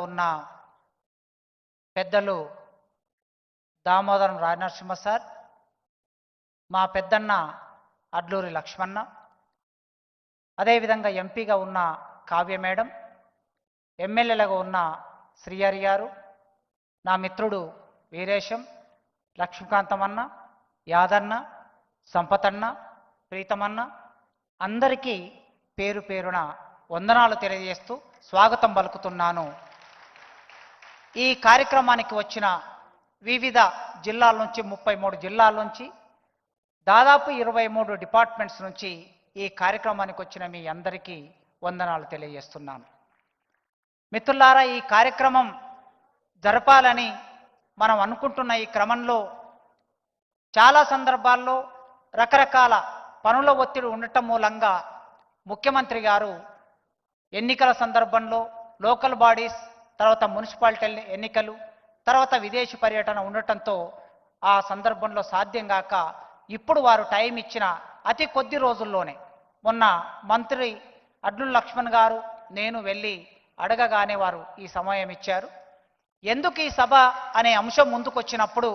ఉన్న పెద్దలు దామోదరం రాజనరసింహ సార్, మా పెద్దన్న అడ్లూరి లక్ష్మణ, అదేవిధంగా ఎంపీగా ఉన్న కావ్య మేడం, ఎమ్మెల్యేలుగా ఉన్న శ్రీహరి గారు, నా మిత్రుడు వీరేశం, లక్ష్మీకాంతమన్న, యాదన్న, సంపతన్న, ప్రీతమన్న, అందరికీ పేరు పేరున వందనాలు తెలియజేస్తూ స్వాగతం పలుకుతున్నాను. ఈ కార్యక్రమానికి వచ్చిన వివిధ జిల్లాల నుంచి 33 జిల్లాల నుంచి దాదాపు 23 డిపార్ట్మెంట్స్ నుంచి ఈ కార్యక్రమానికి వచ్చిన మీ అందరికీ వందనాలు తెలియజేస్తున్నాను. మిత్రులారా, ఈ కార్యక్రమం జరపాలని మనం అనుకుంటున్న ఈ క్రమంలో చాలా సందర్భాల్లో రకరకాల పనుల ఒత్తిడి ఉండటం మూలంగా ముఖ్యమంత్రి గారు ఎన్నికల సందర్భంలో లోకల్ బాడీస్, తర్వాత మున్సిపాలిటీ ఎన్నికలు, తర్వాత విదేశీ పర్యటన ఉండటంతో ఆ సందర్భంలో సాధ్యం కాక ఇప్పుడు వారు టైం ఇచ్చిన అతి కొద్ది రోజుల్లోనే మొన్న మంత్రి అడ్లూరి లక్ష్మణ్ గారు నేను వెళ్ళి అడగగానే వారు ఈ సమయం ఇచ్చారు. ఎందుకు ఈ సభ అనే అంశం ముందుకు వచ్చినప్పుడు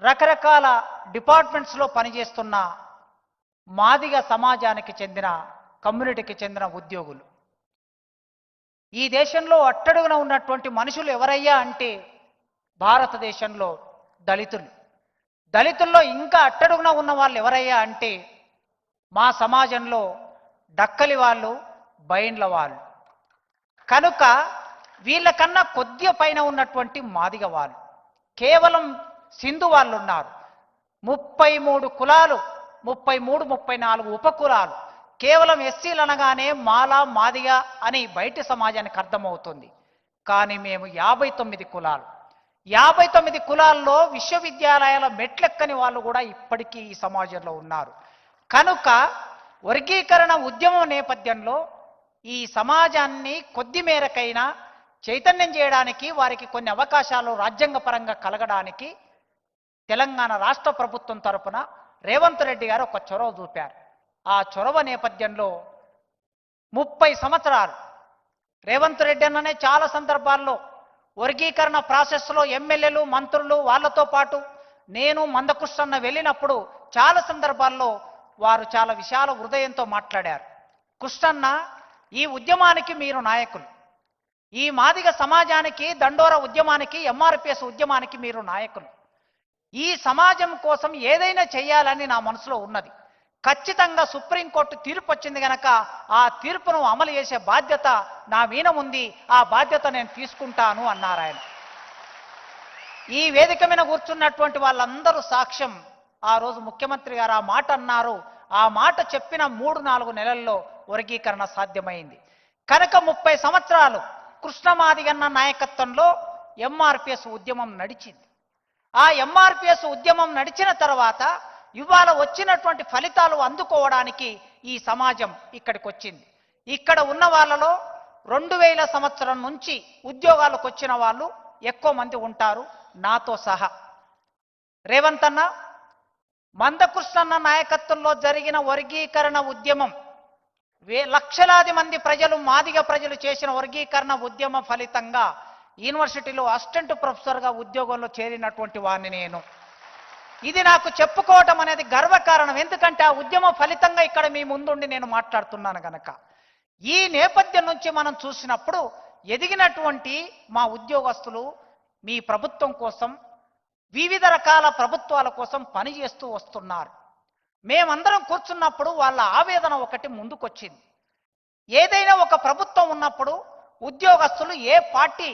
రకరకాల డిపార్ట్మెంట్స్లో పనిచేస్తున్న మాదిగ సమాజానికి చెందిన కమ్యూనిటీకి చెందిన ఉద్యోగులు, ఈ దేశంలో అట్టడుగున ఉన్నటువంటి మనుషులు ఎవరయ్యా అంటే భారతదేశంలో దళితులు. దళితుల్లో ఇంకా అట్టడుగున ఉన్న వాళ్ళు ఎవరయ్యా అంటే మా సమాజంలో డక్కలి వాళ్ళు, బైండ్ల వాళ్ళు. కనుక వీళ్ళకన్నా కొద్దిగా పైన ఉన్నటువంటి మాదిగ వాళ్ళు, కేవలం సింధు వాళ్ళు ఉన్నారు. 33 కులాలు, 33, 34 ఉపకులాలు. కేవలం ఎస్సీలు అనగానే మాల, మాదిగ అని బయటి సమాజానికి అర్థమవుతుంది. కానీ మేము 59 కులాలు. 59 కులాల్లో విశ్వవిద్యాలయాల మెట్లెక్కని వాళ్ళు కూడా ఇప్పటికీ ఈ సమాజంలో ఉన్నారు. కనుక వర్గీకరణ ఉద్యమం నేపథ్యంలో ఈ సమాజాన్ని కొద్ది మేరకైనా చైతన్యం చేయడానికి, వారికి కొన్ని అవకాశాలు రాజ్యాంగపరంగా కలగడానికి తెలంగాణ రాష్ట్ర ప్రభుత్వం తరపున రేవంత్ రెడ్డి గారు ఒక చొరవ చూపారు. ఆ చొరవ నేపథ్యంలో 30 సంవత్సరాలు రేవంత్ రెడ్డి అన్ననే చాలా సందర్భాల్లో వర్గీకరణ ప్రాసెస్లో ఎమ్మెల్యేలు, మంత్రులు, వాళ్ళతో పాటు నేను మందకృష్ణన్న వెళ్ళినప్పుడు చాలా సందర్భాల్లో వారు చాలా విశాల హృదయంతో మాట్లాడారు. కృష్ణన్న, ఈ ఉద్యమానికి మీరు నాయకులు, ఈ మాదిగ సమాజానికి, దండోర ఉద్యమానికి, ఎంఆర్పిఎస్ ఉద్యమానికి మీరు నాయకులు. ఈ సమాజం కోసం ఏదైనా చేయాలని నా మనసులో ఉన్నది. ఖచ్చితంగా సుప్రీంకోర్టు తీర్పు వచ్చింది కనుక ఆ తీర్పును అమలు చేసే బాధ్యత నా మీద ఉంది, ఆ బాధ్యత నేను తీసుకుంటాను అన్నారు ఆయన. ఈ వేదిక మీద కూర్చున్నటువంటి వాళ్ళందరూ సాక్ష్యం. ఆ రోజు ముఖ్యమంత్రి గారు ఆ మాట అన్నారు. ఆ మాట చెప్పిన 3-4 నెలల్లో వర్గీకరణ సాధ్యమైంది. కనుక 30 సంవత్సరాలు కృష్ణమాదిగన్న నాయకత్వంలో ఎంఆర్పిఎస్ ఉద్యమం నడిచింది. ఆ ఎంఆర్పిఎస్ ఉద్యమం నడిచిన తర్వాత ఇవాళ వచ్చినటువంటి ఫలితాలు అందుకోవడానికి ఈ సమాజం ఇక్కడికి వచ్చింది. ఇక్కడ ఉన్న వాళ్ళలో 2000 సంవత్సరం నుంచి ఉద్యోగాలకు వచ్చిన వాళ్ళు ఎక్కువ మంది ఉంటారు, నాతో సహా. రేవంత్ అన్న, మందకృష్ణన్న నాయకత్వంలో జరిగిన వర్గీకరణ ఉద్యమం, లక్షలాది మంది ప్రజలు, మాదిగ ప్రజలు చేసిన వర్గీకరణ ఉద్యమ ఫలితంగా యూనివర్సిటీలో అసిస్టెంట్ ప్రొఫెసర్గా ఉద్యోగంలో చేరినటువంటి వాడిని నేను. ఇది నాకు చెప్పుకోవటం అనేది గర్వకారణం. ఎందుకంటే ఆ ఉద్యమ ఫలితంగా ఇక్కడ మీ ముందుండి నేను మాట్లాడుతున్నాను కనుక. ఈ నేపథ్యం నుంచి మనం చూసినప్పుడు ఎదిగినటువంటి మా ఉద్యోగస్తులు మీ ప్రభుత్వం కోసం, వివిధ రకాల ప్రభుత్వాల కోసం పనిచేస్తూ వస్తున్నారు. మేమందరం కూర్చున్నప్పుడు వాళ్ళ ఆవేదన ఒకటి ముందుకొచ్చింది. ఏదైనా ఒక ప్రభుత్వం ఉన్నప్పుడు ఉద్యోగస్తులు ఏ పార్టీ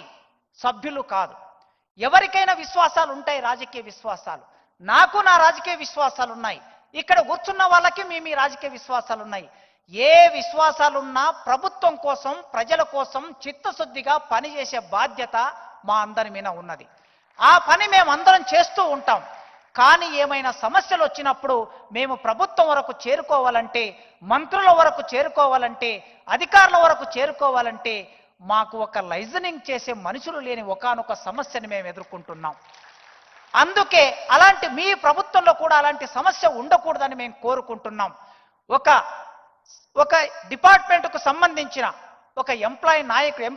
సభ్యులు కాదు. ఎవరికైనా విశ్వాసాలు ఉంటాయి, రాజకీయ విశ్వాసాలు. నాకు నా రాజకీయ విశ్వాసాలు ఉన్నాయి. ఇక్కడ కూర్చున్న వాళ్ళకి మీ రాజకీయ విశ్వాసాలు ఉన్నాయి. ఏ విశ్వాసాలున్నా ప్రభుత్వం కోసం, ప్రజల కోసం చిత్తశుద్ధిగా పనిచేసే బాధ్యత మా అందరి మీద ఉన్నది. ఆ పని మేమందరం చేస్తూ ఉంటాం. కానీ ఏమైనా సమస్యలు వచ్చినప్పుడు మేము ప్రభుత్వం వరకు చేరుకోవాలంటే, మంత్రుల వరకు చేరుకోవాలంటే, అధికారుల వరకు చేరుకోవాలంటే మాకు ఒక లైజనింగ్ చేసే మనుషులు లేని ఒకానొక సమస్యని మేము ఎదుర్కొంటున్నాం. అందుకే అలాంటి మీ ప్రభుత్వంలో కూడా అలాంటి సమస్య ఉండకూడదని మేము కోరుకుంటున్నాం. ఒక డిపార్ట్మెంట్కు సంబంధించిన ఒక ఎంప్లాయీ నాయకుడు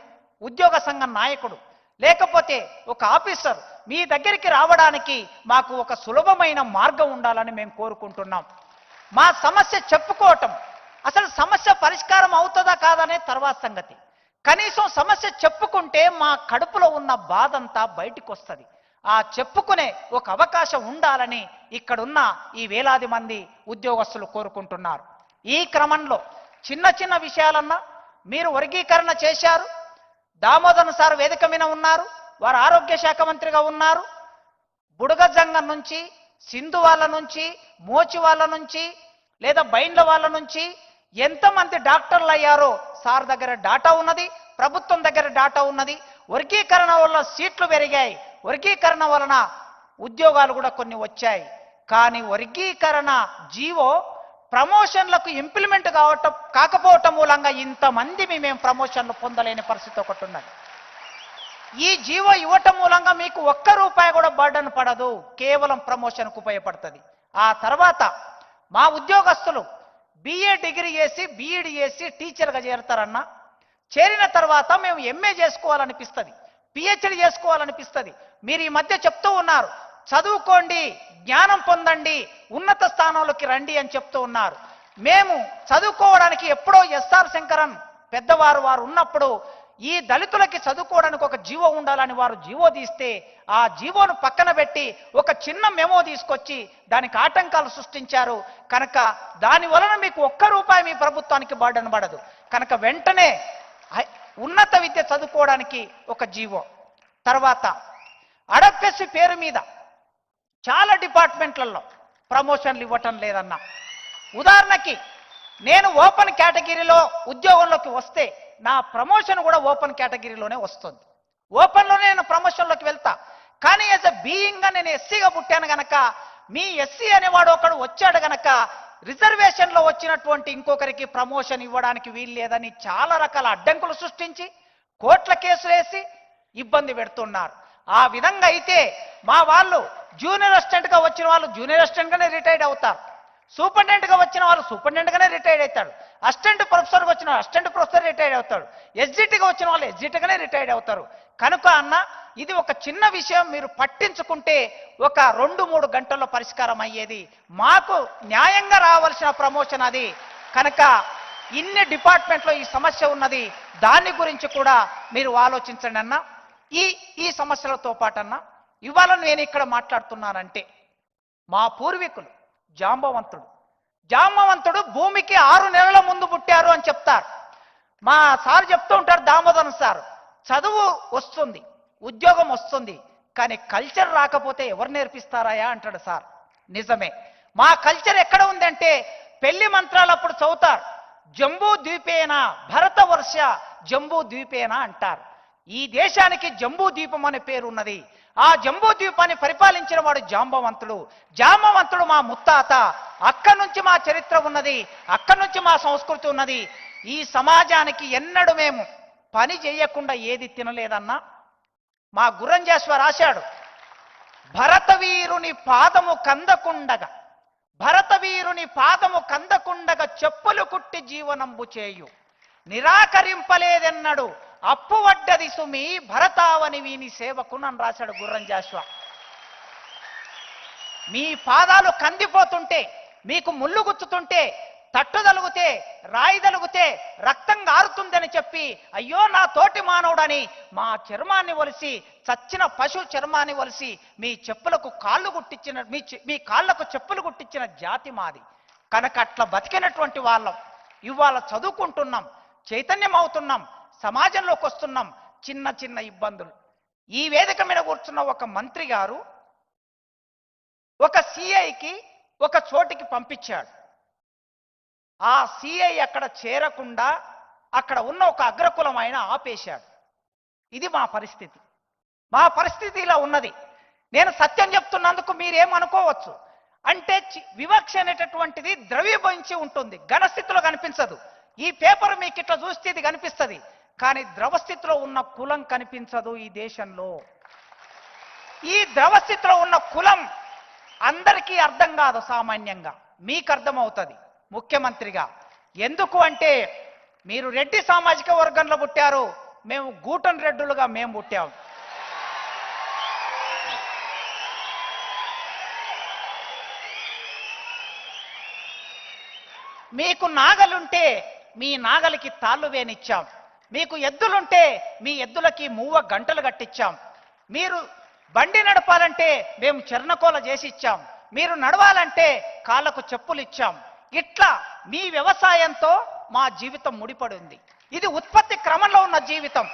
ఉద్యోగ సంఘం నాయకుడు లేకపోతే ఒక ఆఫీసర్ మీ దగ్గరికి రావడానికి మాకు ఒక సులభమైన మార్గం ఉండాలని మేము కోరుకుంటున్నాం. మా సమస్య చెప్పుకోవటం, అసలు సమస్య పరిష్కారం అవుతుందా కాదనే తర్వాత సంగతి. కనీసం సమస్య చెప్పుకుంటే మా కడుపులో ఉన్న బాధంతా బయటికి వస్తుంది. ఆ చెప్పుకునే ఒక అవకాశం ఉండాలని ఇక్కడున్న ఈ వేలాది మంది ఉద్యోగస్తులు కోరుకుంటున్నారు. ఈ క్రమంలో చిన్న చిన్న విషయాలన్నా మీరు వర్గీకరణ చేశారు. దామోదర్ సార్ వేదిక మీద ఉన్నారు, వారు ఆరోగ్య శాఖ మంత్రిగా ఉన్నారు. బుడగజంగం నుంచి, సింధు వాళ్ళ నుంచి, మోచి వాళ్ళ నుంచి, లేదా బైండ్ల వాళ్ళ నుంచి ఎంతమంది డాక్టర్లు అయ్యారో సార్ దగ్గర డాటా ఉన్నది, ప్రభుత్వం దగ్గర డాటా ఉన్నది. వర్గీకరణ వల్ల సీట్లు పెరిగాయి, వర్గీకరణ వలన ఉద్యోగాలు కూడా కొన్ని వచ్చాయి. కానీ వర్గీకరణ జీవో ప్రమోషన్లకు ఇంప్లిమెంట్ కాకపోవటం మూలంగా ఇంతమంది మేము ప్రమోషన్లు పొందలేని పరిస్థితి ఒకటి ఉన్నది. ఈ జీవో ఇవ్వటం మూలంగా మీకు ఒక్క రూపాయి కూడా బర్డన్ పడదు, కేవలం ప్రమోషన్కు ఉపయోగపడుతుంది. ఆ తర్వాత మా ఉద్యోగస్తులు BA డిగ్రీ చేసి BEd చేసి టీచర్గా చేరతారన్నా, చేరిన తర్వాత మేము MA చేసుకోవాలనిపిస్తుంది, PhD చేసుకోవాలనిపిస్తుంది. మీరు ఈ మధ్య చెప్తూ ఉన్నారు, చదువుకోండి, జ్ఞానం పొందండి, ఉన్నత స్థానంలోకి రండి అని చెప్తూ ఉన్నారు. మేము చదువుకోవడానికి ఎప్పుడో SR శంకరన్ పెద్దవారు వారు ఉన్నప్పుడు ఈ దళితులకి చదువుకోవడానికి ఒక జీవో ఉండాలని వారు జీవో తీస్తే ఆ జీవోను పక్కన పెట్టి ఒక చిన్న మెమో తీసుకొచ్చి దానికి ఆటంకాలు సృష్టించారు. కనుక దాని వలన మీకు ఒక్క రూపాయి మీ ప్రభుత్వానికి బర్డన్ పడదు. కనుక వెంటనే ఉన్నత విద్య చదువుకోవడానికి ఒక జీవో. తర్వాత అడప్టెస్ పేరు మీద చాలా డిపార్ట్మెంట్లలో ప్రమోషన్లు ఇవ్వటం లేదన్నా. ఉదాహరణకి నేను ఓపెన్ కేటగిరీలో ఉద్యోగంలోకి వస్తే నా ప్రమోషన్ కూడా ఓపెన్ కేటగిరీలోనే వస్తుంది, ఓపెన్లోనే నేను ప్రమోషన్లోకి వెళ్తా. కానీ యాజ్ ఎ బీయింగ్గా నేను ఎస్సీగా పుట్టాను గనక మీ ఎస్సీ అనేవాడు ఒకడు వచ్చాడు గనక రిజర్వేషన్లో వచ్చినటువంటి ఇంకొకరికి ప్రమోషన్ ఇవ్వడానికి వీలు లేదని చాలా రకాల అడ్డంకులు సృష్టించి కోర్టుల కేసులు వేసి ఇబ్బంది పెడుతున్నారు. ఆ విధంగా అయితే మా వాళ్ళు జూనియర్ అసిస్టెంట్గా వచ్చిన వాళ్ళు జూనియర్ అసిస్టెంట్గానే రిటైర్డ్ అవుతారు, సూపరింటెండెంట్గా వచ్చిన వాళ్ళు సూపరింటెండెంట్గానే రిటైర్డ్ అవుతాడు, అసిస్టెంట్ ప్రొఫెసర్గా వచ్చిన అసిస్టెంట్ ప్రొఫెసర్ రిటైర్డ్ అవుతాడు, ఎస్జిటిగా వచ్చిన వాళ్ళు ఎస్జిటిగానే రిటైర్డ్ అవుతారు. కనుక అన్న ఇది ఒక చిన్న విషయం, మీరు పట్టించుకుంటే ఒక 2-3 గంటల్లో పరిష్కారం అయ్యేది. మాకు న్యాయంగా రావాల్సిన ప్రమోషన్ అది. కనుక ఇన్ని డిపార్ట్మెంట్లో ఈ సమస్య ఉన్నది, దాని గురించి కూడా మీరు ఆలోచించండి అన్న. ఈ సమస్యలతో పాటన్నా ఇవాళ నేను ఇక్కడ మాట్లాడుతున్నానంటే మా పూర్వీకులు జాంబవంతుడు భూమికి 6 నెలల ముందు పుట్టారు అని చెప్తారు. మా సార్ చెప్తూ ఉంటారు, దామోదర్ సార్, చదువు వస్తుంది, ఉద్యోగం వస్తుంది, కానీ కల్చర్ రాకపోతే ఎవరు నేర్పిస్తారాయా అంటాడు సార్. నిజమే, మా కల్చర్ ఎక్కడ ఉందంటే పెళ్లి మంత్రాలు అప్పుడు చదువుతారు, జంబూ ద్వీపేన భరత వర్ష జంబూ ద్వీపేన అంటారు. ఈ దేశానికి జంబూ ద్వీపం అనే పేరు ఉన్నది. ఆ జంబూ ద్వీపాన్ని పరిపాలించిన వాడు జాంబవంతుడు మా ముత్తాత. అక్కడి నుంచి మా చరిత్ర ఉన్నది, అక్కడి నుంచి మా సంస్కృతి ఉన్నది. ఈ సమాజానికి ఎన్నడూ మేము పని చేయకుండా ఏది తినలేదన్నా. మా గుర్రంజేశ్వర రాశాడు, భరతవీరుని పాదము కందకుండగా చెప్పులు కుట్టి జీవనంబు చేయు, నిరాకరింపలేదెన్నడు అప్పు వడ్డది సుమి భరతావని వీని సేవకు అని రాశాడు గుర్రంజాశ్వ. మీ పాదాలు కందిపోతుంటే, మీకు ముళ్ళు గుచ్చుతుంటే, తట్టుదలుగుతే, రాయిదలుగుతే రక్తం గారుతుందని చెప్పి అయ్యో నా తోటి మానవుడని మా చర్మాన్ని వలిసి, చచ్చిన పశు చర్మాన్ని వలిసి మీ చెప్పులకు కాళ్ళు గుట్టించిన మీ కాళ్లకు చెప్పులు గుట్టించిన జాతి మాది. కనుక అట్లా బతికినటువంటి వాళ్ళం ఇవాళ చదువుకుంటున్నాం, చైతన్యం అవుతున్నాం, సమాజంలోకి వస్తున్నాం. చిన్న చిన్న ఇబ్బందులు. ఈ వేదిక మీద కూర్చున్న ఒక మంత్రి గారు ఒక సిఐకి ఒక చోటికి పంపించాడు. ఆ సిఐ అక్కడ చేరకుండా అక్కడ ఉన్న ఒక అగ్రకులం ఆయన ఆపేశాడు. ఇది మా పరిస్థితి ఇలా ఉన్నది. నేను సత్యం చెప్తున్నందుకు మీరేమనుకోవచ్చు అంటే వివక్ష అనేటటువంటిది ద్రవీభవించి ఉంటుంది, ఘనస్థితిలో కనిపించదు. ఈ పేపర్ మీకు ఇట్లా చూస్తే ఇది కనిపిస్తుంది, కానీ ద్రవస్థితిలో ఉన్న కులం కనిపించదు ఈ దేశంలో. ఈ ద్రవస్థితిలో ఉన్న కులం అందరికీ అర్థం కాదు, సామాన్యంగా మీకు అర్థమవుతుంది ముఖ్యమంత్రిగా. ఎందుకు అంటే మీరు రెడ్డి సామాజిక వర్గంలో పుట్టారు, మేము గూటన్ రెడ్డులుగా మేము పుట్టాం. మీకు నాగలుంటే మీ నాగలికి తాళ్ళు వేనిచ్చాం, మీకు ఎద్దులుంటే మీ ఎద్దులకి మూవ గంటలు కట్టించాం, మీరు బండి నడపాలంటే మేము చెర్నకోల చేసి ఇచ్చాం, మీరు నడవాలంటే కాళ్ళకు చెప్పులు ఇచ్చాం. ఇట్లా మీ వ్యవసాయంతో మా జీవితం ముడిపడి ఉంది. ఇది ఉత్పత్తి క్రమంలో ఉన్న జీవితం.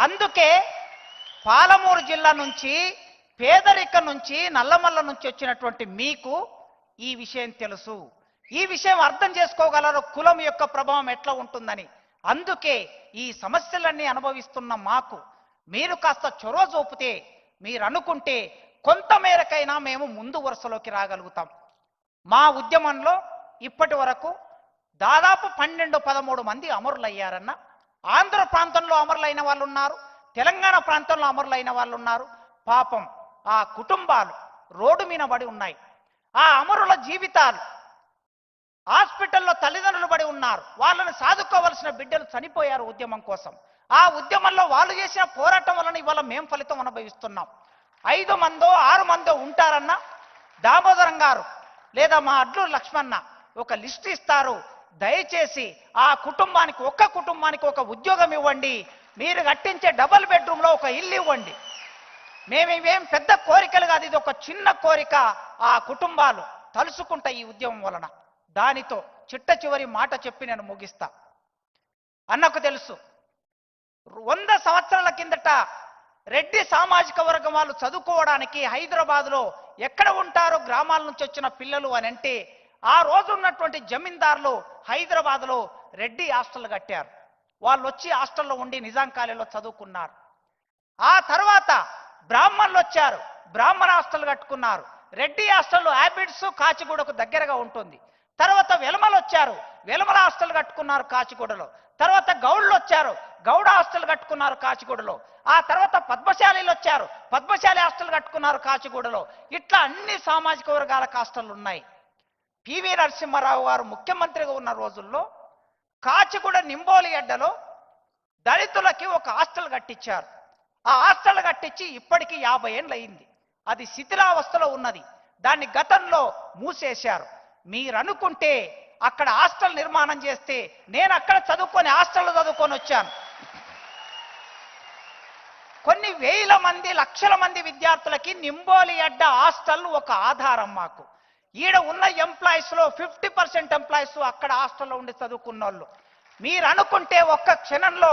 అందుకే పాలమూరు జిల్లా నుంచి, పేదరికం నుంచి, నల్లమల్ల నుంచి వచ్చినటువంటి మీకు ఈ విషయం తెలుసు. ఈ విషయం అర్థం చేసుకోగలరు కులం యొక్క ప్రభావం ఎట్లా ఉంటుందని. అందుకే ఈ సమస్యలన్నీ అనుభవిస్తున్న మాకు మీరు కాస్త చొరవ చూపితే, మీరు అనుకుంటే కొంత మేరకైనా మేము ముందు వరుసలోకి రాగలుగుతాం. మా ఉద్యమంలో ఇప్పటి వరకు దాదాపు 12-13 మంది అమరులయ్యారన్న. ఆంధ్ర ప్రాంతంలో అమరులైన వాళ్ళు ఉన్నారు, తెలంగాణ ప్రాంతంలో అమరులైన వాళ్ళు ఉన్నారు. పాపం ఆ కుటుంబాలు రోడ్డు మీద పడి ఉన్నాయి. ఆ అమరుల జీవితాలు హాస్పిటల్లో తల్లిదండ్రులు పడి ఉన్నారు. వాళ్ళని సాదుకోవలసిన బిడ్డలు చనిపోయారు ఉద్యమం కోసం. ఆ ఉద్యమంలో వాళ్ళు చేసిన పోరాటం వలన ఇవాళ మేం ఫలితం అనుభవిస్తున్నాం. 5 మందో 6 మందో ఉంటారన్న. దామోదరం గారు లేదా మా అడ్లూరు లక్ష్మణ ఒక లిస్ట్ ఇస్తారు. దయచేసి ఆ కుటుంబానికి, ఒక్క కుటుంబానికి ఒక ఉద్యోగం ఇవ్వండి, మీరు కట్టించే డబుల్ బెడ్రూమ్లో ఒక ఇల్లు ఇవ్వండి. మేము ఇవేం పెద్ద కోరికలు కాదు, ఇది ఒక చిన్న కోరిక. ఆ కుటుంబాలు తలుసుకుంటాయి ఈ ఉద్యమం వలన. దానితో చిట్ట చివరి మాట చెప్పి నేను ముగిస్తా. అన్నకు తెలుసు, 100 సంవత్సరాల కిందట రెడ్డి సామాజిక వర్గం వాళ్ళు చదువుకోవడానికి హైదరాబాద్లో ఎక్కడ ఉంటారో గ్రామాల నుంచి వచ్చిన పిల్లలు అని అంటే, ఆ రోజు ఉన్నటువంటి జమీందారులు హైదరాబాద్లో రెడ్డి హాస్టల్ కట్టారు. వాళ్ళు వచ్చి హాస్టల్లో ఉండి నిజాం కాలేజీలో చదువుకున్నారు. ఆ తర్వాత బ్రాహ్మణులు వచ్చారు, బ్రాహ్మణ హాస్టల్ కట్టుకున్నారు. రెడ్డి హాస్టల్ హ్యాబిట్స్ కాచిగూడకు దగ్గరగా ఉంటుంది. తర్వాత వెలమలు వచ్చారు, వెలమల హాస్టల్ కట్టుకున్నారు కాచిగూడలో. తర్వాత గౌడ్లు వచ్చారు, గౌడ హాస్టల్ కట్టుకున్నారు కాచిగూడలో. ఆ తర్వాత పద్మశాలీలు వచ్చారు, పద్మశాలి హాస్టల్ కట్టుకున్నారు కాచిగూడలో. ఇట్లా అన్ని సామాజిక వర్గాల హాస్టల్ ఉన్నాయి. పివి నరసింహారావు గారు ముఖ్యమంత్రిగా ఉన్న రోజుల్లో కాచిగూడ నింబోలి అడ్డలో దళితులకి ఒక హాస్టల్ కట్టించారు. ఆ హాస్టల్ కట్టించి ఇప్పటికీ 50 ఏళ్ళు అయింది. అది శిథిలావస్థలో ఉన్నది. దాన్ని గతంలో మూసేశారు. మీరు అనుకుంటే అక్కడ హాస్టల్ నిర్మాణం చేస్తే, నేను అక్కడ చదువుకొని హాస్టల్లో చదువుకొని వచ్చాను. కొన్ని వేల మంది, లక్షల మంది విద్యార్థులకి నింబోలి అడ్డ హాస్టల్ ఒక ఆధారం. మాకు ఈడ ఉన్న ఎంప్లాయీస్లో 50% ఎంప్లాయీస్ అక్కడ హాస్టల్లో ఉండి చదువుకున్న వాళ్ళు. మీరు అనుకుంటే ఒక్క క్షణంలో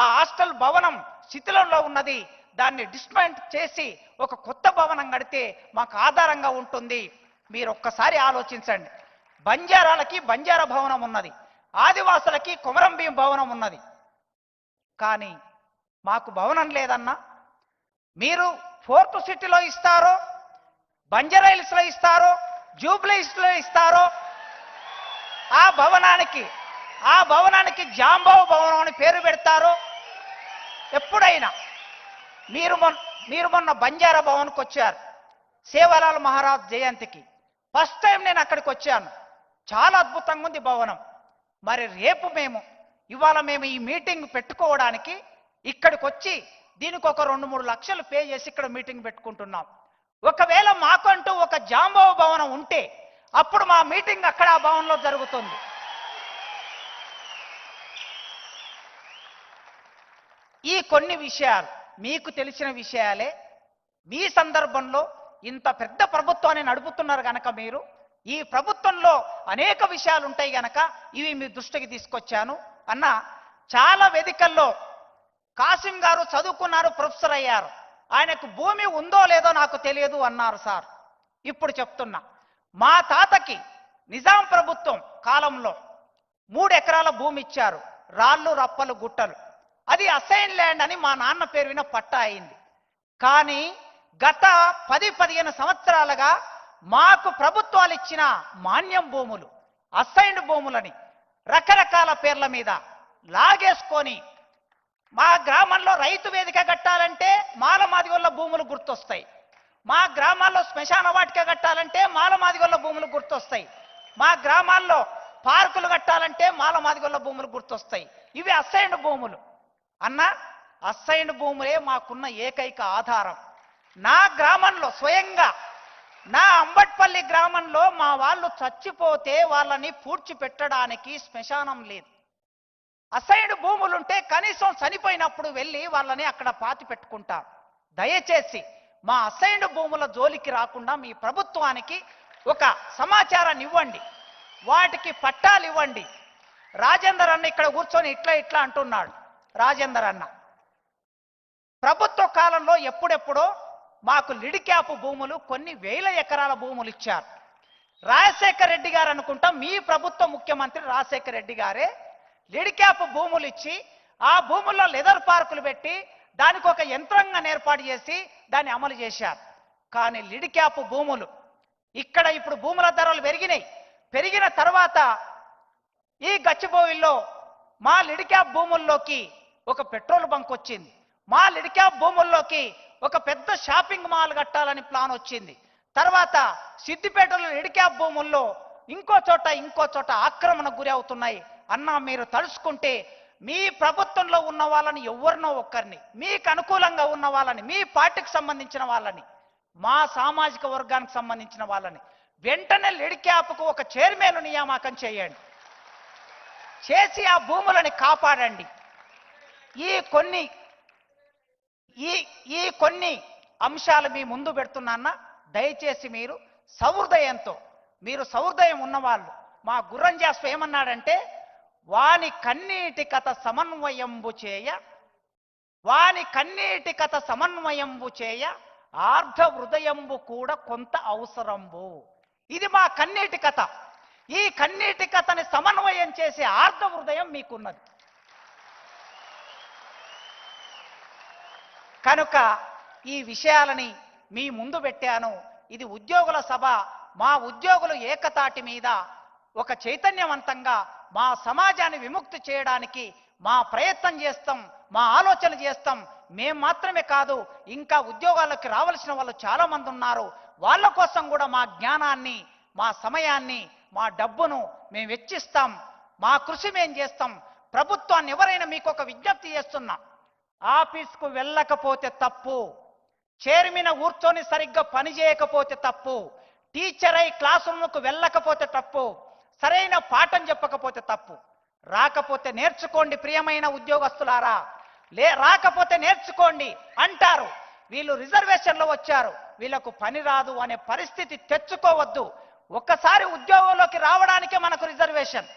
ఆ హాస్టల్ భవనం శిథిలంలో ఉన్నది. దాన్ని డిస్మెంట్ చేసి ఒక కొత్త భవనం కడితే మాకు ఆధారంగా ఉంటుంది. మీరు ఒక్కసారి ఆలోచించండి. బంజారాలకి బంజారా భవనం ఉన్నది, ఆదివాసులకి కొమరం భీం భవనం ఉన్నది. కానీ మాకు భవనం లేదన్నా. మీరు ఫోర్త్ సిటీలో ఇస్తారో, బంజారా హిల్స్లో ఇస్తారో, జూబ్లీ హిల్స్లో ఇస్తారో, ఆ భవనానికి జాంబావు భవనం అని పేరు పెడతారో. ఎప్పుడైనా మీరు మొన్న బంజారా భవన్కి వచ్చారు సేవలాల్ మహారాజ్ జయంతికి. ఫస్ట్ టైం నేను అక్కడికి వచ్చాను. చాలా అద్భుతంగా ఉంది భవనం. మరి రేపు ఇవాళ మేము ఈ మీటింగ్ పెట్టుకోవడానికి ఇక్కడికి వచ్చి దీనికి ఒక 2-3 లక్షలు పే చేసి ఇక్కడ మీటింగ్ పెట్టుకుంటున్నాం. ఒకవేళ మాకంటూ ఒక జాంబావు భవనం ఉంటే అప్పుడు మా మీటింగ్ అక్కడ ఆ భవనంలో జరుగుతుంది. ఈ కొన్ని విషయాలు మీకు తెలిసిన విషయాలే. మీ సందర్భంలో ఇంత పెద్ద ప్రభుత్వాన్ని నడుపుతున్నారు గనక, మీరు ఈ ప్రభుత్వంలో అనేక విషయాలు ఉంటాయి గనక ఇవి మీ దృష్టికి తీసుకొచ్చాను. అన్న, చాలా వేదికల్లో కాసిం గారు చదువుకున్నారు, ప్రొఫెసర్ అయ్యారు, ఆయనకు భూమి ఉందో లేదో నాకు తెలియదు అన్నారు సార్. ఇప్పుడు చెప్తున్నా, మా తాతకి నిజాం ప్రభుత్వం కాలంలో 3 ఎకరాల భూమి ఇచ్చారు, రాళ్ళు రప్పలు గుట్టలు. అది అసైన్ ల్యాండ్ అని మా నాన్న పేరు విన పట్టా అయింది. కానీ గత 10-15 సంవత్సరాలుగా మాకు ప్రభుత్వాలు ఇచ్చిన మాన్యం భూములు, అసైన్డ్ భూములని రకరకాల పేర్ల మీద లాగేసుకొని, మా గ్రామంలో రైతు వేదిక కట్టాలంటే మాలమాదిగొల్ల భూములు గుర్తొస్తాయి, మా గ్రామాల్లో శ్మశాన వాటిక కట్టాలంటే మాలమాదిగొల్ల భూములు గుర్తొస్తాయి, మా గ్రామాల్లో పార్కులు కట్టాలంటే మాలమాదిగొల్ల భూములు గుర్తొస్తాయి. ఇవి అసైన్డ్ భూములు. అన్న, అసైన్డ్ భూములే మాకున్న ఏకైక ఆధారం. నా గ్రామంలో స్వయంగా నా అంబట్పల్లి గ్రామంలో మా వాళ్ళు చచ్చిపోతే వాళ్ళని పూడ్చిపెట్టడానికి శ్మశానం లేదు. అసైన్డ్ భూములుంటే కనీసం చనిపోయినప్పుడు వెళ్ళి వాళ్ళని అక్కడ పాతి పెట్టుకుంటారు. దయచేసి మా అసైన్డ్ భూముల జోలికి రాకుండా మీ ప్రభుత్వానికి ఒక సమాచారాన్ని ఇవ్వండి, వాటికి పట్టాలు ఇవ్వండి. రాజేందర్ అన్న ఇక్కడ కూర్చొని ఇట్లా అంటున్నాడు. రాజేందర్ అన్న ప్రభుత్వ కాలంలో ఎప్పుడెప్పుడో మాకు లిడ్ క్యాప్ భూములు కొన్ని వేల ఎకరాల భూములు ఇచ్చారు. రాజశేఖర్ రెడ్డి గారు అనుకుంటా, మీ ప్రభుత్వ ముఖ్యమంత్రి రాజశేఖర్ రెడ్డి గారే లిడ్ క్యాప్ భూములు ఇచ్చి ఆ భూముల్లో లెదర్ పార్కులు పెట్టి దానికి ఒక యంత్రాంగాన్ని ఏర్పాటు చేసి దాన్ని అమలు చేశారు. కానీ లిడ్ క్యాప్ భూములు ఇక్కడ ఇప్పుడు భూముల ధరలు పెరిగిన తర్వాత ఈ గచ్చిబౌలిలో మా లిడ్ క్యాప్ భూముల్లోకి ఒక పెట్రోల్ బంక్ వచ్చింది. మా లిడ్ క్యాప్ భూముల్లోకి ఒక పెద్ద షాపింగ్ మాల్ కట్టాలని ప్లాన్ వచ్చింది. తర్వాత సిద్దిపేటలో లిడ్ క్యాప్ భూముల్లో ఇంకో చోట ఆక్రమణకు గురి అవుతున్నాయి. అన్నా మీరు తలుచుకుంటే మీ ప్రభుత్వంలో ఉన్న వాళ్ళని ఎవరినో ఒక్కరిని, మీకు అనుకూలంగా ఉన్న వాళ్ళని, మీ పార్టీకి సంబంధించిన వాళ్ళని, మా సామాజిక వర్గానికి సంబంధించిన వాళ్ళని వెంటనే లిడ్ క్యాప్కు ఒక చైర్మన్ నియామకం చేయండి, చేసి ఆ భూములని కాపాడండి. ఈ కొన్ని అంశాలు మీ ముందు పెడుతున్నా. దయచేసి మీరు సహృదయం ఉన్నవాళ్ళు, మా గుర్రంజాస్వ ఏమన్నాడంటే, వాని కన్నీటి కథ సమన్వయంబు చేయ ఆర్ధ హృదయంబు కూడా కొంత అవసరంబు. ఇది మా కన్నీటి కథ. ఈ కన్నీటి కథని సమన్వయం చేసే ఆర్ధ హృదయం మీకున్నది. కనుక ఈ విషయాలని మీ ముందు పెట్టాను. ఇది ఉద్యోగుల సభ. మా ఉద్యోగులు ఏకతాటి మీద ఒక చైతన్యవంతంగా మా సమాజాన్ని విముక్తి చేయడానికి మా ప్రయత్నం చేస్తాం, మా ఆలోచన చేస్తాం. మేము మాత్రమే కాదు, ఇంకా ఉద్యోగాలకు రావాల్సిన వాళ్ళు చాలా మంది ఉన్నారు. వాళ్ళ కోసం కూడా మా జ్ఞానాన్ని, మా సమయాన్ని, మా డబ్బును మేము వెచ్చిస్తాం. మా కృషి మేము చేస్తాం. ప్రభుత్వాన్ని ఎవరైనా మీకు ఒక విజ్ఞప్తి చేస్తున్నా, ఆఫీస్కు వెళ్ళకపోతే తప్పు, చైర్మన్ కూర్చొని సరిగ్గా పని చేయకపోతే తప్పు, టీచర్ అయి క్లాస్ రూమ్కు వెళ్ళకపోతే తప్పు, సరైన పాఠం చెప్పకపోతే తప్పు. రాకపోతే నేర్చుకోండి ప్రియమైన ఉద్యోగస్తులారా, రాకపోతే నేర్చుకోండి అంటారు. వీళ్ళు రిజర్వేషన్లో వచ్చారు, వీళ్ళకు పని రాదు అనే పరిస్థితి తెచ్చుకోవద్దు. ఒక్కసారి ఉద్యోగంలోకి రావడానికే మనకు రిజర్వేషన్,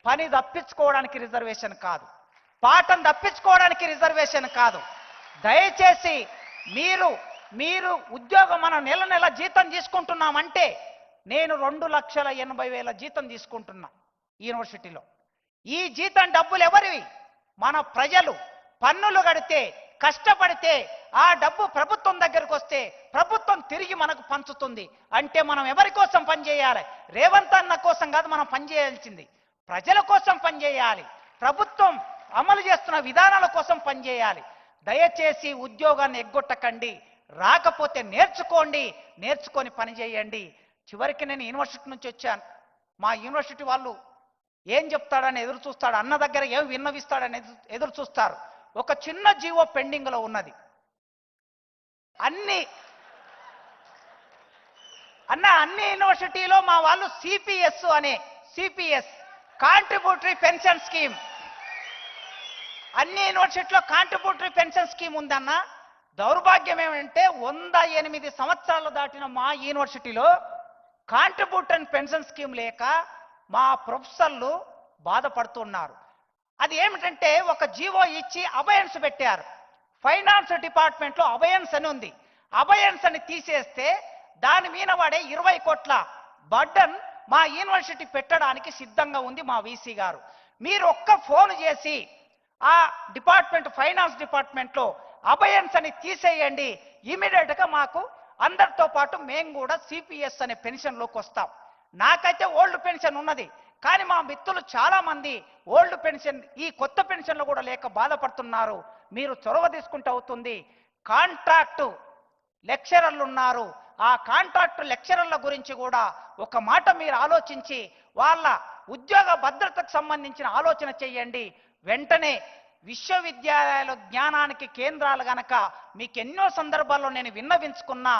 పని తప్పించుకోవడానికి రిజర్వేషన్ కాదు, పాఠం తప్పించుకోవడానికి రిజర్వేషన్ కాదు. దయచేసి మీరు ఉద్యోగం మనం నెల జీతం తీసుకుంటున్నామంటే, నేను 2,80,000 జీతం తీసుకుంటున్నా యూనివర్సిటీలో. ఈ జీతం డబ్బులు ఎవరివి? మన ప్రజలు పన్నులు కడితే, కష్టపడితే ఆ డబ్బు ప్రభుత్వం దగ్గరకు వస్తే ప్రభుత్వం తిరిగి మనకు పంచుతుంది. అంటే మనం ఎవరి కోసం పనిచేయాలి? రేవంత్ అన్న కోసం కాదు మనం పనిచేయాల్సింది, ప్రజల కోసం పనిచేయాలి. ప్రభుత్వం అమలు చేస్తున్న విధానాల కోసం పనిచేయాలి. దయచేసి ఉద్యోగాన్ని ఎగ్గొట్టకండి. రాకపోతే నేర్చుకోండి, నేర్చుకొని పని చేయండి. చివరికి నేను యూనివర్సిటీ నుంచి వచ్చాను. మా యూనివర్సిటీ వాళ్ళు ఏం చెప్తాడని ఎదురు చూస్తాడు, అన్న దగ్గర ఏం విన్నవిస్తాడని ఎదురు చూస్తారు. ఒక చిన్న జీవో పెండింగ్లో ఉన్నది. అన్ని యూనివర్సిటీలో మా వాళ్ళు సిపిఎస్ కాంట్రిబ్యూటరీ పెన్షన్ స్కీమ్, అన్ని యూనివర్సిటీలో కాంట్రిబ్యూటరీ పెన్షన్ స్కీమ్ ఉందన్న. దౌర్భాగ్యం ఏమంటే 108 సంవత్సరాలు దాటిన మా యూనివర్సిటీలో కాంట్రిబ్యూటరీ పెన్షన్ స్కీమ్ లేక మా ప్రొఫెసర్లు బాధపడుతున్నారు. అది ఏమిటంటే, ఒక జీవో ఇచ్చి అబయన్స్ పెట్టారు. ఫైనాన్స్ డిపార్ట్మెంట్లో అబయన్స్ అని ఉంది. అబయన్స్ అని తీసేస్తే దాని మీద వాడే 20 కోట్ల బర్డన్ మా యూనివర్సిటీ పెట్టడానికి సిద్ధంగా ఉంది మా వీసీ గారు. మీరు ఒక్క ఫోన్ చేసి ఆ డిపార్ట్మెంట్, ఫైనాన్స్ డిపార్ట్మెంట్లో అబయన్స్ అని తీసేయండి, ఇమీడియట్గా మాకు అందరితో పాటు మేము కూడా సిపిఎస్ అనే పెన్షన్లోకి వస్తాం. నాకైతే ఓల్డ్ పెన్షన్ ఉన్నది, కానీ మా మిత్రులు చాలా మంది ఓల్డ్ పెన్షన్, ఈ కొత్త పెన్షన్లు కూడా లేక బాధపడుతున్నారు. మీరు చొరవ తీసుకుంటూ అవుతుంది. కాంట్రాక్టు లెక్చరర్లు ఉన్నారు, ఆ కాంట్రాక్టు లెక్చరర్ల గురించి కూడా ఒక మాట మీరు ఆలోచించి వాళ్ళ ఉద్యోగ భద్రతకు సంబంధించిన ఆలోచన చేయండి. వెంటనే విశ్వవిద్యాలయాలు జ్ఞానానికి కేంద్రాలు గనక మీకు ఎన్నో సందర్భాల్లో నేను విన్నవించుకున్నా